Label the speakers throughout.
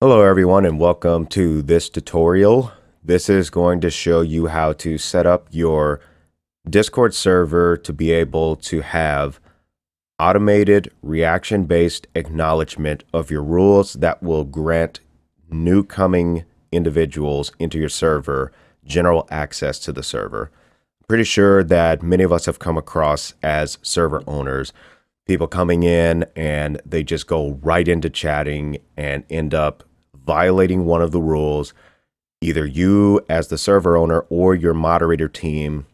Speaker 1: Hello everyone and welcome to this tutorial. This is going to show you how to set up your Discord server to be able to have automated reaction-based acknowledgement of your rules that will grant new coming individuals into your server general access to the server. I'm pretty sure that many of us have come across as server owners, people coming in and they just go right into chatting and end up violating one of the rules. Either you as the server owner or your moderator team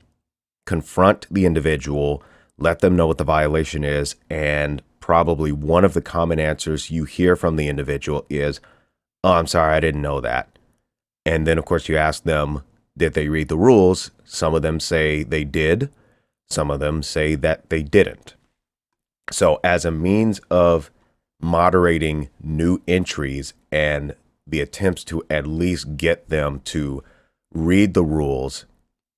Speaker 1: confront the individual, let them know what the violation is, and probably one of the common answers you hear from the individual is, "Oh, I'm sorry, I didn't know that." And then of course you ask them, did they read the rules? Some of them say they did. Some of them say that they didn't. So as a means of moderating new entries and the attempts to at least get them to read the rules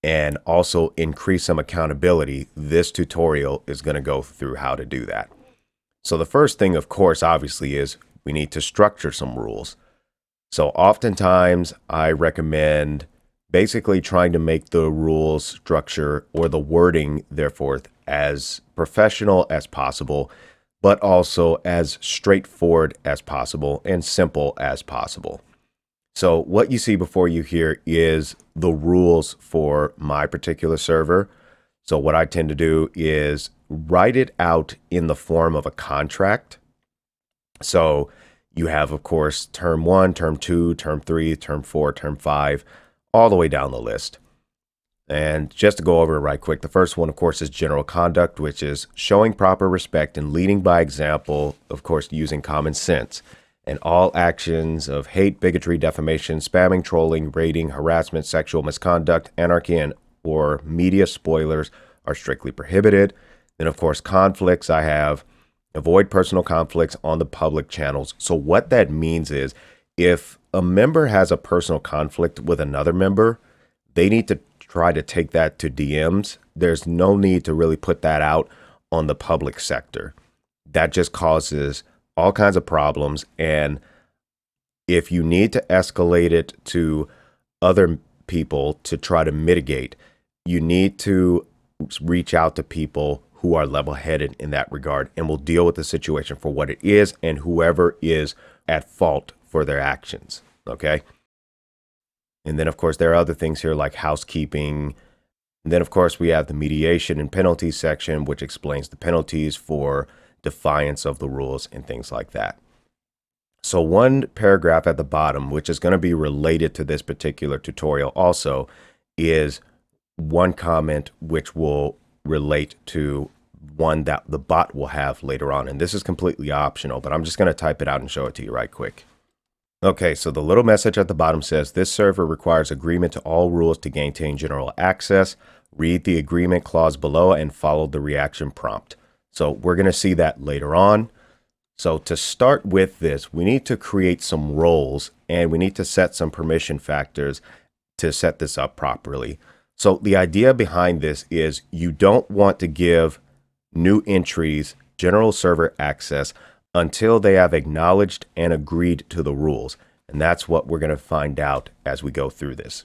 Speaker 1: and also increase some accountability, this tutorial is going to go through how to do that. So the first thing, of course, obviously, is we need to structure some rules. So oftentimes I recommend basically trying to make the rules structure or the wording, therefore, as professional as possible, but also as straightforward as possible and simple as possible. So what you see before you here is the rules for my particular server. So what I tend to do is write it out in the form of a contract. So you have, of course, term 1, term 2, term 3, term 4, term 5, all the way down the list. And just to go over it right quick, the first one, of course, is general conduct, which is showing proper respect and leading by example, of course, using common sense. And all actions of hate, bigotry, defamation, spamming, trolling, raiding, harassment, sexual misconduct, anarchy, and or media spoilers are strictly prohibited. Then, of course, conflicts, I have avoid personal conflicts on the public channels. So what that means is if a member has a personal conflict with another member, they need to try to take that to DMs. There's no need to really put that out on the public sector. That just causes all kinds of problems. And if you need to escalate it to other people to try to mitigate, you need to reach out to people who are level-headed in that regard and will deal with the situation for what it is and whoever is at fault for their actions. Okay. And then, of course, there are other things here like housekeeping. And then, of course, we have the mediation and penalties section, which explains the penalties for defiance of the rules and things like that. So one paragraph at the bottom, which is going to be related to this particular tutorial also, is one comment which will relate to one that the bot will have later on. And this is completely optional, but I'm just going to type it out and show it to you right quick. Okay, so the little message at the bottom says, this server requires agreement to all rules to maintain general access. Read the agreement clause below and follow the reaction prompt. So we're going to see that later on. So to start with this, we need to create some roles and we need to set some permission factors to set this up properly. So the idea behind this is you don't want to give new entries general server access until they have acknowledged and agreed to the rules. And that's what we're going to find out as we go through this.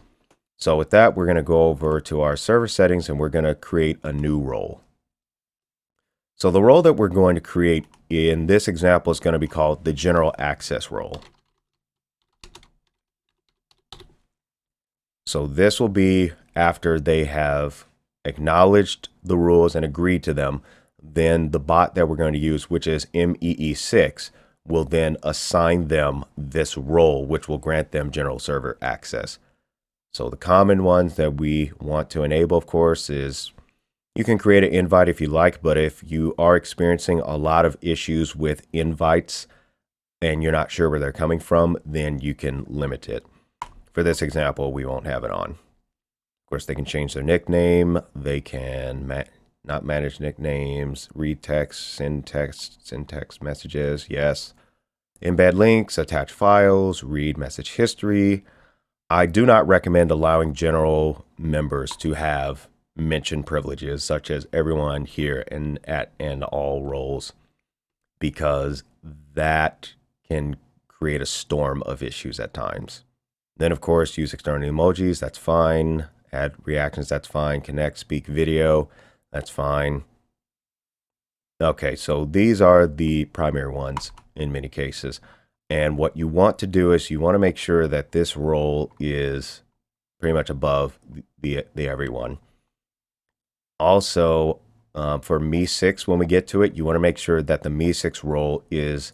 Speaker 1: So with that, we're going to go over to our server settings and we're going to create a new role. So the role that we're going to create in this example is going to be called the general access role. So this will be after they have acknowledged the rules and agreed to them. Then the bot that we're going to use, which is MEE6, will then assign them this role, which will grant them general server access. So the common ones that we want to enable, of course, is you can create an invite if you like, but if you are experiencing a lot of issues with invites and you're not sure where they're coming from, then you can limit it. For this example, we won't have it on. Of course, they can change their nickname. They can not manage nicknames, read text, send text messages, yes. Embed links, attach files, read message history. I do not recommend allowing general members to have mention privileges such as everyone here and at and all roles, because that can create a storm of issues at times. Then, of course, use external emojis. That's fine. Add reactions. That's fine. Connect, speak, video. That's fine. Okay, so these are the primary ones in many cases. And what you want to do is you want to make sure that this role is pretty much above the everyone. Also, for Me6, when we get to it, you want to make sure that the Me6 role is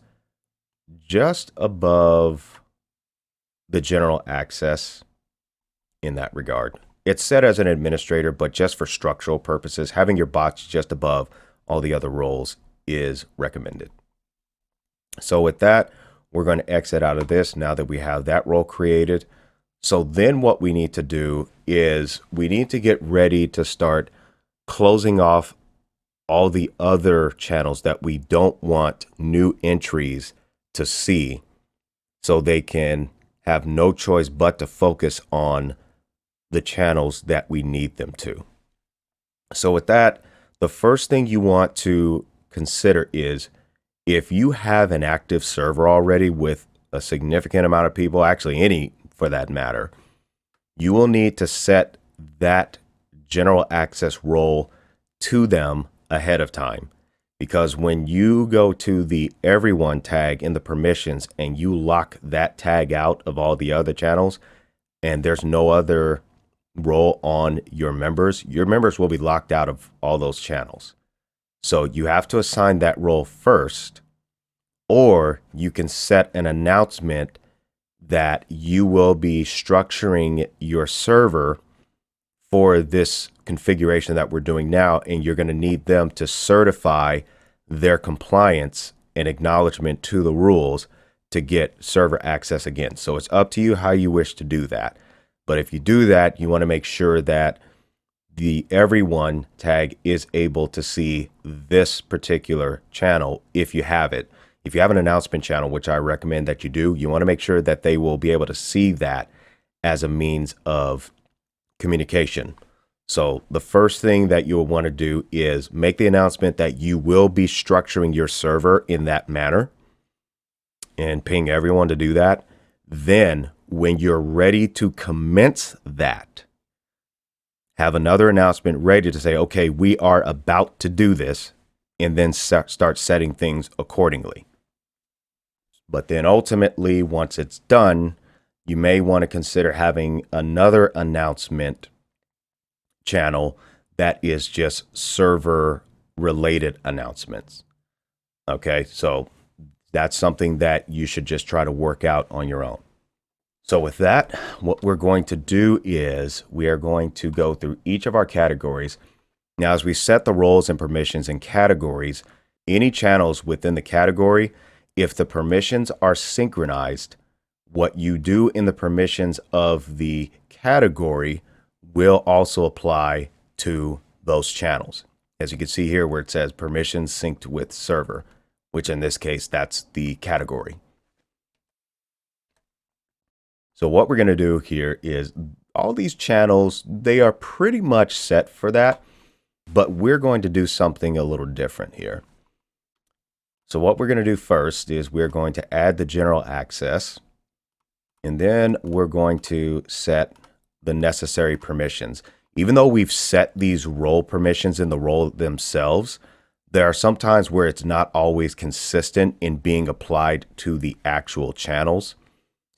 Speaker 1: just above the general access in that regard. It's set as an administrator, but just for structural purposes, having your box just above all the other roles is recommended. So with that, we're going to exit out of this now that we have that role created. So then what we need to do is we need to get ready to start closing off all the other channels that we don't want new entries to see, so they can have no choice but to focus on the channels that we need them to. So with that, the first thing you want to consider is if you have an active server already with a significant amount of people, actually any for that matter, you will need to set that general access role to them ahead of time. Because when you go to the everyone tag in the permissions and you lock that tag out of all the other channels and there's no other role on your members will be locked out of all those channels. So you have to assign that role first, or you can set an announcement that you will be structuring your server for this configuration that we're doing now, and you're going to need them to certify their compliance and acknowledgement to the rules to get server access again. So it's up to you how you wish to do that. But if you do that, you want to make sure that the everyone tag is able to see this particular channel if you have it. If you have an announcement channel, which I recommend that you do, you want to make sure that they will be able to see that as a means of communication. So the first thing that you'll want to do is make the announcement that you will be structuring your server in that manner and ping everyone to do that. Then when you're ready to commence that, have another announcement ready to say, okay, we are about to do this, and then start setting things accordingly. But then ultimately, once it's done, you may want to consider having another announcement channel that is just server related announcements. Okay, so that's something that you should just try to work out on your own. So with that, what we're going to do is we are going to go through each of our categories. Now, as we set the roles and permissions and categories, any channels within the category, if the permissions are synchronized, what you do in the permissions of the category will also apply to those channels. As you can see here where it says permissions synced with server, which in this case, that's the category. So what we're going to do here is all these channels, they are pretty much set for that, but we're going to do something a little different here. So what we're going to do first is we're going to add the general access, and then we're going to set the necessary permissions. Even though we've set these role permissions in the role themselves, there are some times where it's not always consistent in being applied to the actual channels.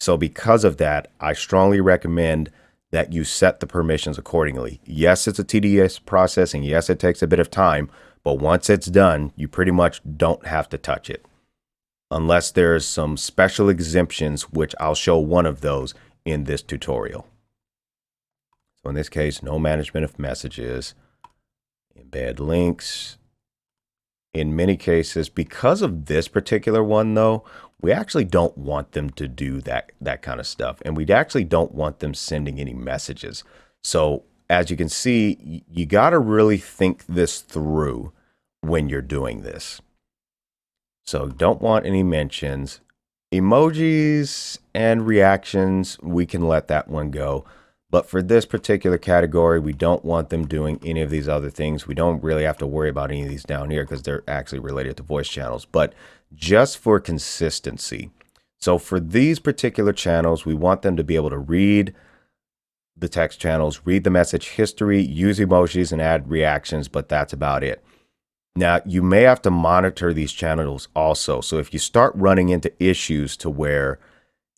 Speaker 1: So because of that, I strongly recommend that you set the permissions accordingly. Yes, it's a tedious process, and yes, it takes a bit of time, but once it's done, you pretty much don't have to touch it. Unless there's some special exemptions, which I'll show one of those in this tutorial. So in this case, no management of messages, embed links. In many cases, because of this particular one though, we actually don't want them to do that kind of stuff. And we actually don't want them sending any messages. So as you can see, you got to really think this through when you're doing this. So don't want any mentions. Emojis and reactions, we can let that one go. But for this particular category, we don't want them doing any of these other things. We don't really have to worry about any of these down here because they're actually related to voice channels. But just for consistency, So for these particular channels, we want them to be able to read the text channels, read the message history, use emojis, and add reactions, but that's about it. Now, you may have to monitor these channels also. So if you start running into issues to where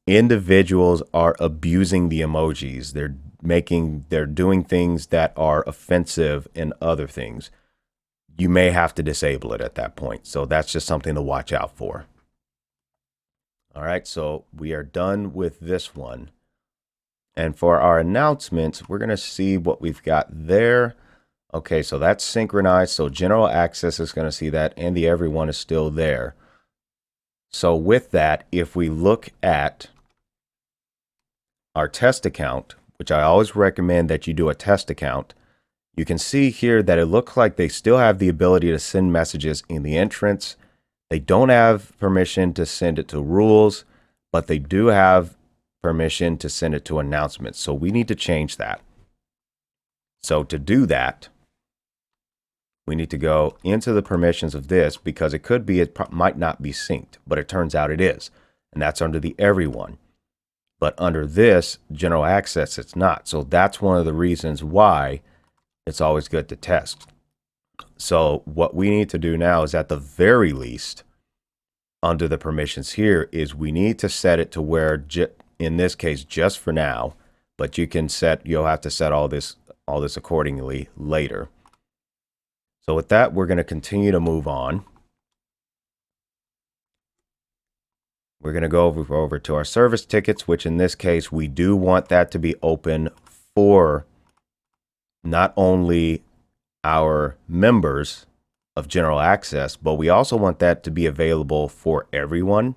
Speaker 1: individuals are abusing the emojis, they're doing things that are offensive and other things, you may have to disable it at that point. So that's just something to watch out for. All right, so we are done with this one. And for our announcements, we're going to see what we've got there. Okay, so that's synchronized. So general access is going to see that, and the everyone is still there. So with that, if we look at our test account, which I always recommend that you do a test account, you can see here that it looks like they still have the ability to send messages in the entrance. They don't have permission to send it to rules, but they do have permission to send it to announcements. So we need to change that. So to do that, we need to go into the permissions of this, because it could be, it might not be synced, but it turns out it is. And that's under the everyone. But under this general access, it's not. So that's one of the reasons why it's always good to test. So what we need to do now is, at the very least, under the permissions here, is we need to set it to where, in this case, just for now, but you'll have to set all this accordingly later. So with that, we're going to continue to move on. We're going to go over to our service tickets, which in this case, we do want that to be open for not only our members of general access, but we also want that to be available for everyone,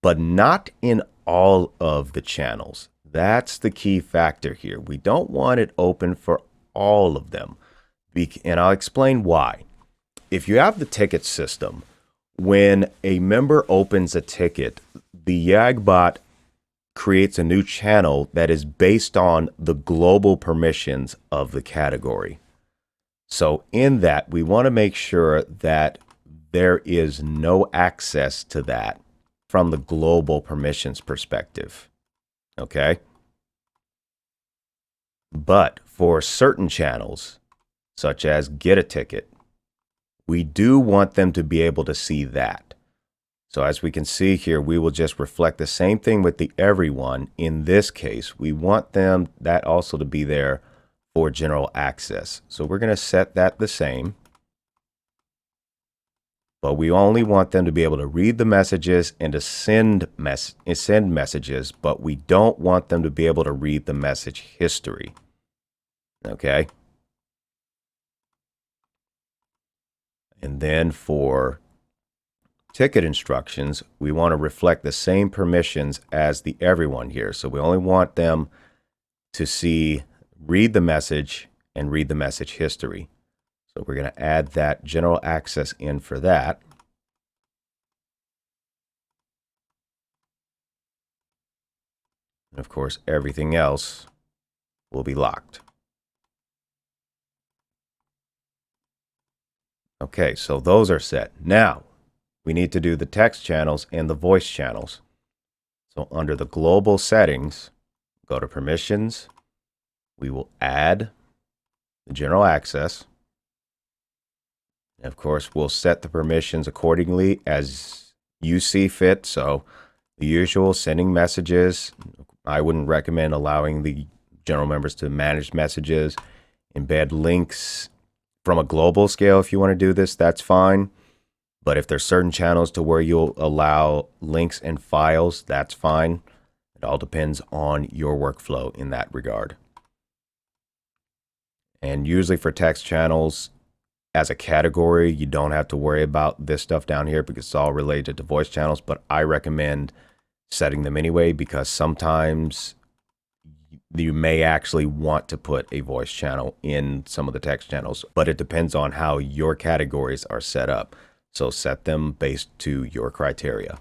Speaker 1: but not in all of the channels. That's the key factor here. We don't want it open for all of them. And I'll explain why. If you have the ticket system, when a member opens a ticket, the YAGBot creates a new channel that is based on the global permissions of the category. So in that, we want to make sure that there is no access to that from the global permissions perspective. Okay? But for certain channels, such as get a ticket, we do want them to be able to see that. So as we can see here, we will just reflect the same thing with the everyone. In this case, we want that also to be there for general access. So we're going to set that the same. But we only want them to be able to read the messages and to send messages, but we don't want them to be able to read the message history. Okay? And then for ticket instructions, we want to reflect the same permissions as the everyone here. So we only want them to read the message and read the message history. So we're going to add that general access in for that. And of course, everything else will be locked. Okay, so those are set. Now, we need to do the text channels and the voice channels. So under the global settings, go to permissions. We will add the general access. And of course, we'll set the permissions accordingly as you see fit. So the usual, sending messages. I wouldn't recommend allowing the general members to manage messages, embed links. From a global scale, if you want to do this, that's fine. But if there's certain channels to where you'll allow links and files, that's fine. It all depends on your workflow in that regard. And usually for text channels, as a category, you don't have to worry about this stuff down here because it's all related to voice channels. But I recommend setting them anyway, because sometimes you may actually want to put a voice channel in some of the text channels, but it depends on how your categories are set up. So set them based to your criteria.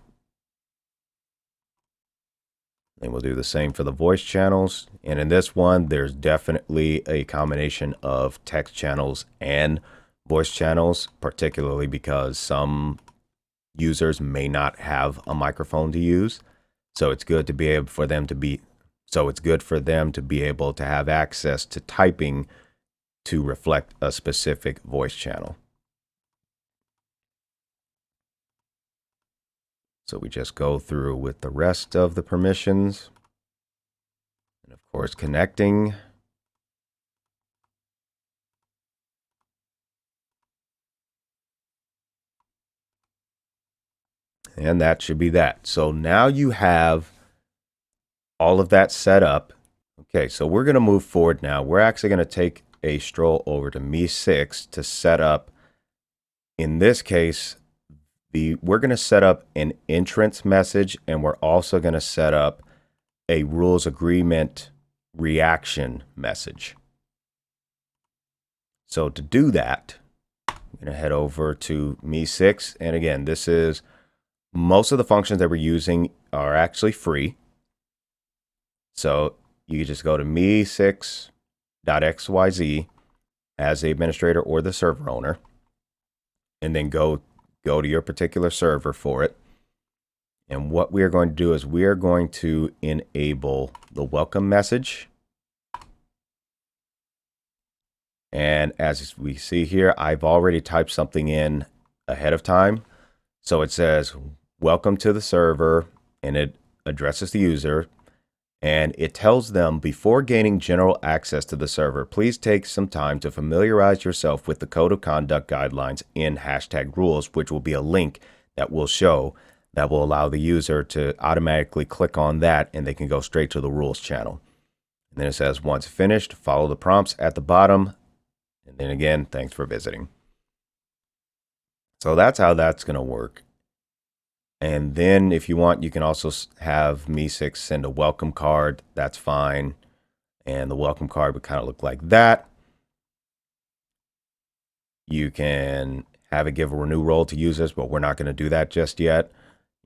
Speaker 1: And we'll do the same for the voice channels. And in this one, there's definitely a combination of text channels and voice channels, particularly because some users may not have a microphone to use. So it's good to be able for them to be able to have access to typing to reflect a specific voice channel. So we just go through with the rest of the permissions. And of course, connecting. And that should be that. So now you have all of that set up. Okay, so we're going to move forward now. We're actually going to take a stroll over to Me6 to set up, in this case, we're going to set up an entrance message, and we're also going to set up a rules agreement reaction message. So to do that, I'm going to head over to Me6. And again, this is most of the functions that we're using are actually free. So you can just go to me6.xyz as the administrator or the server owner, and then go to your particular server for it. And what we are going to do is we are going to enable the welcome message. And as we see here, I've already typed something in ahead of time. So it says, welcome to the server, and it addresses the user. And it tells them, before gaining general access to the server, please take some time to familiarize yourself with the code of conduct guidelines in #rules, which will be a link that will show that will allow the user to automatically click on that, and they can go straight to the rules channel. And then it says, once finished, follow the prompts at the bottom. And then again, thanks for visiting. So that's how that's going to work. And then if you want, you can also have Me6 send a welcome card. That's fine. And the welcome card would kind of look like that. You can have it give a renew role to users, but we're not going to do that just yet.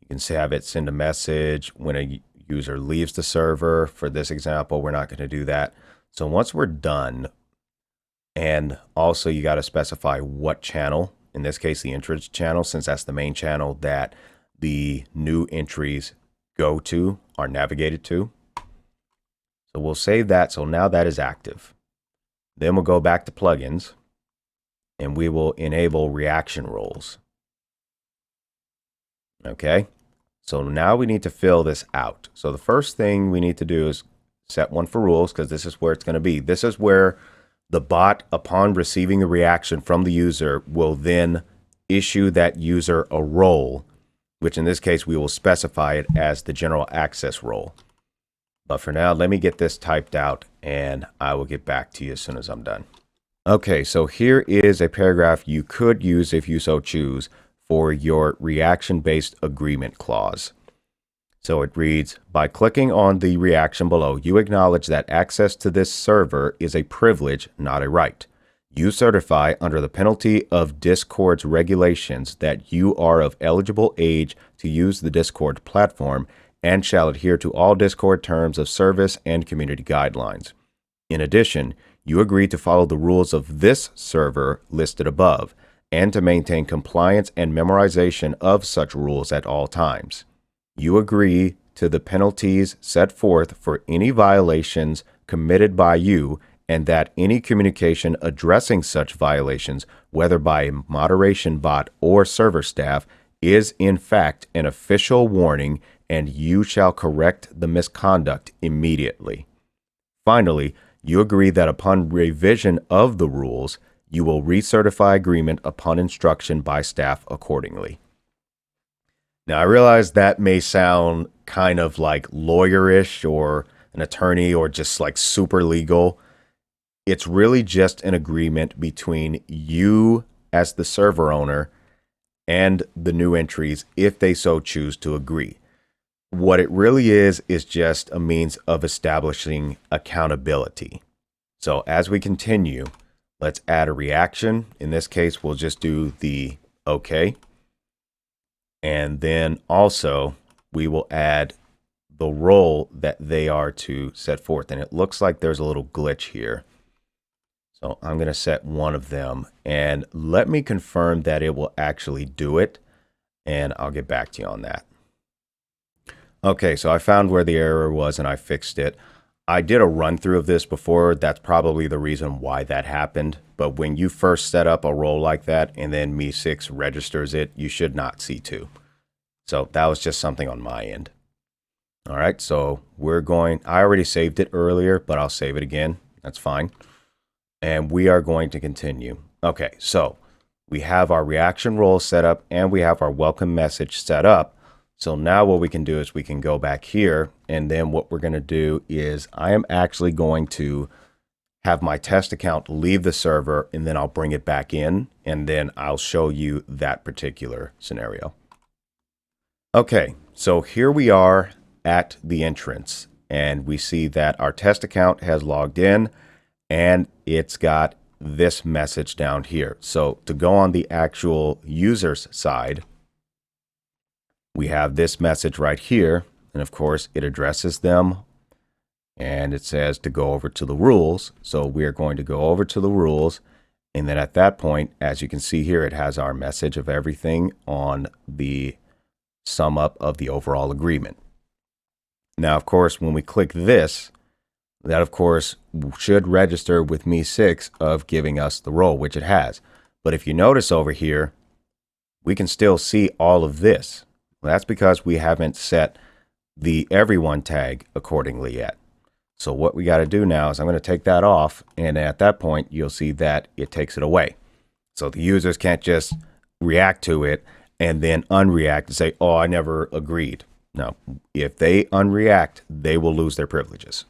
Speaker 1: You can have it send a message when a user leaves the server. For this example, we're not going to do that. So once we're done, and also you got to specify what channel, in this case, the entrance channel, since that's the main channel that the new entries go to, are navigated to. So we'll save that. So now that is active. Then we'll go back to plugins, and we will enable reaction roles. Okay. So now we need to fill this out. So the first thing we need to do is set one for rules, because this is where it's going to be. This is where the bot, upon receiving the reaction from the user, will then issue that user a role, which in this case, we will specify it as the general access role. But for now, let me get this typed out, and I will get back to you as soon as I'm done. Okay, so here is a paragraph you could use if you so choose for your reaction-based agreement clause. So it reads, by clicking on the reaction below, you acknowledge that access to this server is a privilege, not a right. You certify under the penalty of Discord's regulations that you are of eligible age to use the Discord platform and shall adhere to all Discord terms of service and community guidelines. In addition, you agree to follow the rules of this server listed above and to maintain compliance and memorization of such rules at all times. You agree to the penalties set forth for any violations committed by you, and that any communication addressing such violations, whether by a moderation bot or server staff, is in fact an official warning, and you shall correct the misconduct immediately. Finally, you agree that upon revision of the rules, you will recertify agreement upon instruction by staff accordingly. Now, I realize that may sound kind of like lawyerish or an attorney or just like super legal. It's really just an agreement between you as the server owner and the new entries if they so choose to agree. What it really is just a means of establishing accountability. So as we continue, let's add a reaction. In this case, we'll just do the OK. And then also we will add the role that they are to set forth. And it looks like there's a little glitch here. So I'm going to set one of them, and let me confirm that it will actually do it. and I'll get back to you on that. Okay, so I found where the error was and I fixed it. I did a run through of this before. That's probably the reason why that happened. But when you first set up a role like that and then Me6 registers it, you should not see 2. So that was just something on my end. All right, so I already saved it earlier, but I'll save it again. That's fine. And we are going to continue. Okay, so we have our reaction role set up and we have our welcome message set up. So now what we can do is we can go back here, and then what we're going to do is I am actually going to have my test account leave the server, and then I'll bring it back in, and then I'll show you that particular scenario. Okay, so here we are at the entrance, and we see that our test account has logged in, and it's got this message down here. So to go on the actual user's side, we have this message right here, and of course it addresses them, and it says to go over to the rules. So we're going to go over to the rules, and then at that point, as you can see here, it has our message of everything on the sum up of the overall agreement. Now, of course, when we click this, that of course should register with Me6 of giving us the role, which it has. But if you notice over here, we can still see all of this. Well, that's because we haven't set the everyone tag accordingly yet. So what we got to do now is I'm going to take that off, and at that point you'll see that it takes it away. So the users can't just react to it and then unreact and say, oh, I never agreed. No, if they unreact, they will lose their privileges.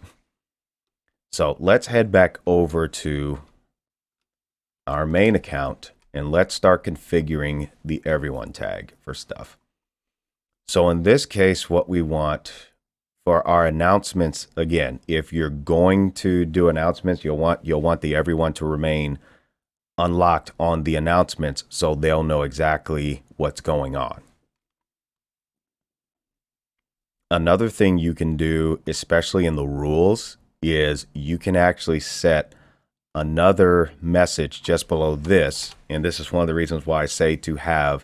Speaker 1: So let's head back over to our main account and let's start configuring the everyone tag for stuff. So in this case, what we want for our announcements, again, if you're going to do announcements, you'll want the everyone to remain unlocked on the announcements so they'll know exactly what's going on. Another thing you can do, especially in the rules, is you can actually set another message just below this. And this is one of the reasons why I say to have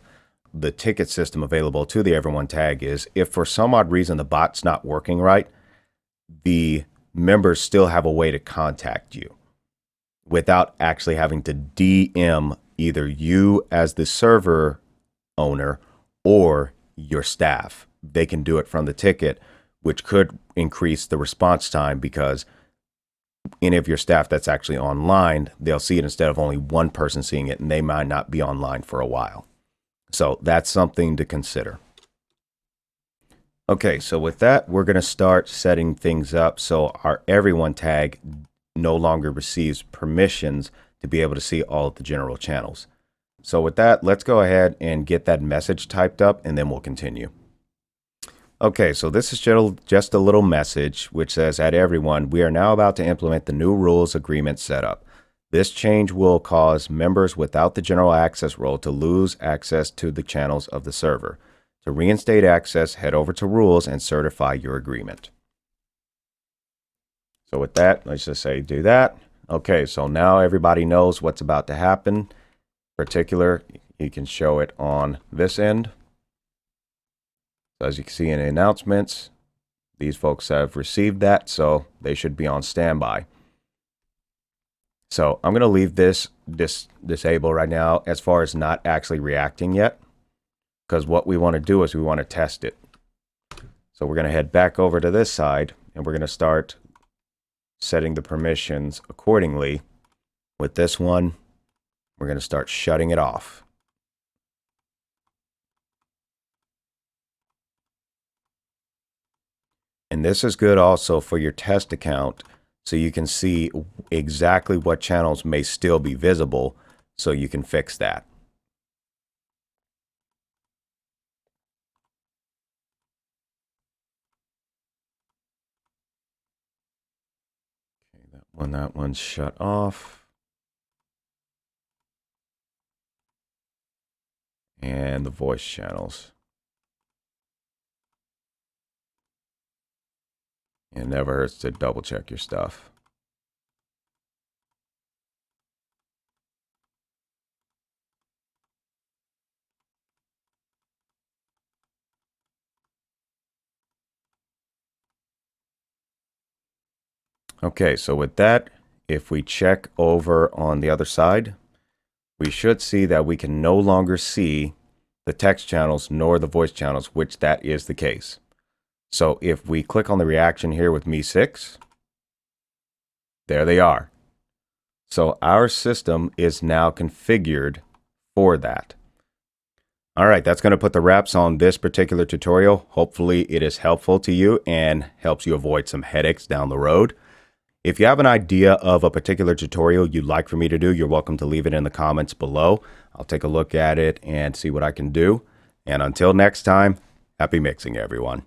Speaker 1: the ticket system available to the everyone tag is if for some odd reason the bot's not working right, the members still have a way to contact you without actually having to DM either you as the server owner or your staff. They can do it from the ticket, which could increase the response time because any of your staff that's actually online, they'll see it instead of only one person seeing it, and they might not be online for a while. So that's something to consider. Okay, so with that, we're going to start setting things up so our everyone tag no longer receives permissions to be able to see all of the general channels. So with that, let's go ahead and get that message typed up, and then we'll continue. Okay, so this is just a little message which says, at everyone, we are now about to implement the new rules agreement setup. This change will cause members without the general access role to lose access to the channels of the server. To reinstate access, head over to rules and certify your agreement. So with that, let's just say do that. Okay, so now everybody knows what's about to happen. In particular, you can show it on this end. So as you can see in the announcements, these folks have received that, so they should be on standby. So I'm going to leave this disabled right now as far as not actually reacting yet, because what we want to do is we want to test it. So we're going to head back over to this side, and we're going to start setting the permissions accordingly. With this one, we're going to start shutting it off. And this is good also for your test account, so you can see exactly what channels may still be visible, so you can fix that. Okay, that one's shut off. And the voice channels. It never hurts to double check your stuff. Okay, so with that, if we check over on the other side, we should see that we can no longer see the text channels nor the voice channels, which that is the case. So if we click on the reaction here with Me6, there they are. So our system is now configured for that. All right, that's going to put the wraps on this particular tutorial. Hopefully it is helpful to you and helps you avoid some headaches down the road. If you have an idea of a particular tutorial you'd like for me to do, you're welcome to leave it in the comments below. I'll take a look at it and see what I can do. And until next time, happy mixing, everyone.